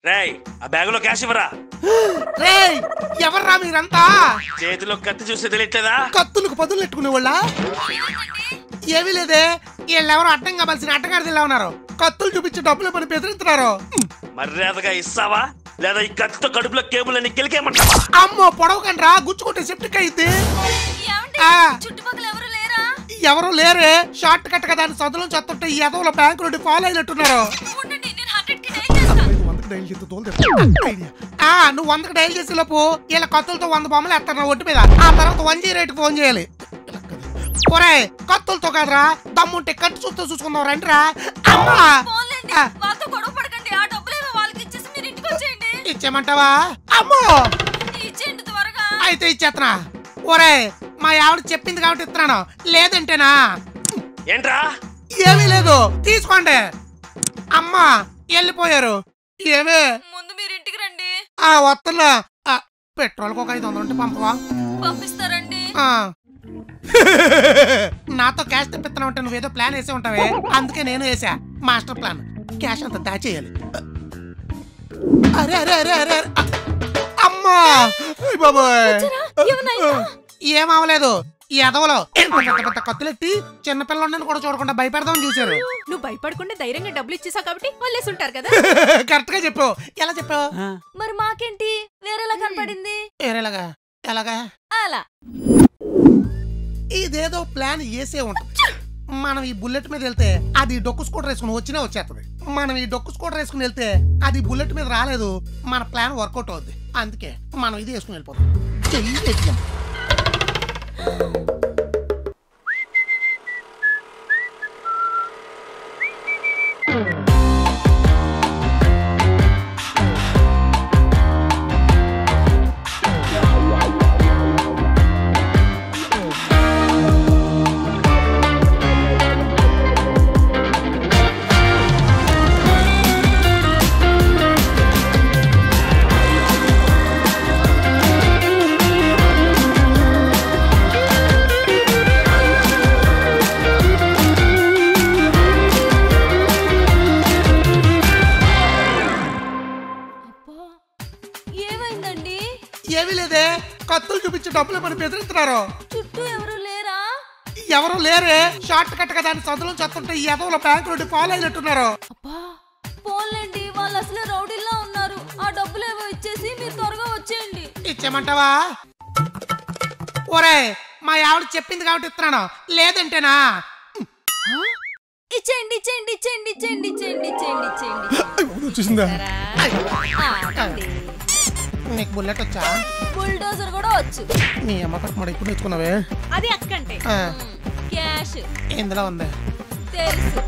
రేయ్ ఆ బ్యాగులో క్యాష్ ఇవ్వరా. రేయ్ ఎవర్రా మీరంతా? చేతిలో కత్తి చూస్తే తెలియట్లేదా? కత్తులకు పదులు పెట్టుకునే వాళ్ళ ఏమీ లేదే. వీళ్ళెవరో అడ్డం కావాల్సిన అడ్డగాడిదిలా ఉన్నారు. కత్తులు చూపించి డబ్బులు పని బెదిరిస్తున్నారు. మర్యాదగా ఇస్తావా లేదా ఈ కత్తితో కడుపులో కేబుల్ అని కెలికేమంటావా? అమ్మో పొడవకండ్రా, గుచ్చుకుంటే సెప్టిక్ అయింది. ఎవరు లేరే. షార్ట్ కట్ కదా అని సదులను చస్తుంటే ఈ ఎదవల బ్యాంకు నుండి ఫాలో అయినట్టున్నారు. నువ్వు 100కి డైల్ చేసే లోపు వీళ్ళ కత్తులతో 100 బొమ్మలు ఎత్తారు ఒట్టు మీద. ఆ తర్వాత 108కి ఫోన్ చేయాలి. ఒరే కత్తులతో కాదురా, దమ్ముంటే కట్టు చూస్తూ చూసుకుందాం రండిరా. ఇచ్చేయమంటావా? అమ్మో అయితే ఇచ్చేస్తున్నా. ఒరే మా ఆవిడ చెప్పింది కాబట్టి ఇస్తున్నాను, లేదంటేనా? ఏంట్రా? ఏమీ లేదు, తీసుకోండి. అమ్మా వెళ్ళిపోయారు. ఏమే ముందు మీరు ఇంటికి రండి. వస్తున్నా. పెట్రోల్కి ఒక 500 ఉంటే పంపవా? పంపిస్తారండి. నాతో క్యాష్ తెప్పిస్తున్నావు అంటే నువ్వేదో ప్లాన్ వేసే ఉంటావే, అందుకే నేను వేసా మాస్టర్ ప్లాన్. క్యాష్ అంతా దాచేయాలి. అరే అరే అరే అరే అమ్మా బాబోయ్, ఏమవలేదు. ఈ ఎదవలో పెద్ద కత్తులెట్టి చిన్నపిల్లలను కూడా చూడకుండా భయపెడదామని చూసారు. నువ్వు భయపడకుండా ధైర్యంగా డబ్బులు ఇచ్చేసావు కాబట్టి వాళ్ళేసి ఉంటారు కదా. కరెక్ట్ గా చెప్పావు. ఎలా చెప్పావు? మరి మాకేంటి వేరేలా కనపడింది? వేరేలాగా? ఎలాగా? అలా ఇదేదో ప్లాన్ వేసే ఉంటుంది. మనం ఈ బుల్లెట్ మీద వెళ్తే అది డొక్కు స్కూటర్ వేసుకుని వచ్చినా వచ్చేస్తుంది. మనం ఈ డొక్కు స్కూటర్ వేసుకుని వెళ్తే అది బుల్లెట్ మీద రాలేదు. మన ప్లాన్ వర్కౌట్ అవుద్ది. అందుకే మనం ఇది వేసుకుని వెళ్ళిపోతాం. ఏమీ లేదే. కత్తులు చూపించి డబ్బులు పని బెదిరిస్తున్నారు. చుట్టూ ఎవరు లేరా? ఎవరు లేరే. షార్ట్ కట్ కదా అని సదులను చస్తుంటే ఈ ఎదవల బ్యాంకు నుండి ఫాలో అయినట్టున్నారు. పోన్లేండి, వాళ్ళు అసలు రౌడీల్లో ఉన్నారు. ఆ డబ్బులు ఏవో ఇచ్చేసి మీరు త్వరగా వచ్చేయండి. ఇచ్చేయమంటావా? ఒరే మా ఆవిడ చెప్పింది కాబట్టి ఇస్తున్నాను, లేదంటేనా? ఇచ్చేయండి ఇచ్చేయండి ఇచ్చేయండి ఇచ్చేయండి ఇచ్చేయండి ఇచ్చేయండి ఇచ్చేయండి. నీకు బుల్లెట్ వచ్చా? బుల్డోజర్ కూడా వచ్చు. నీ అమ్మ కట్టుమాడు ఇప్పుడు నేర్చుకున్నావే. అది అక్కంటే క్యాష్ ఇందులో ఉంది. తెలుసు.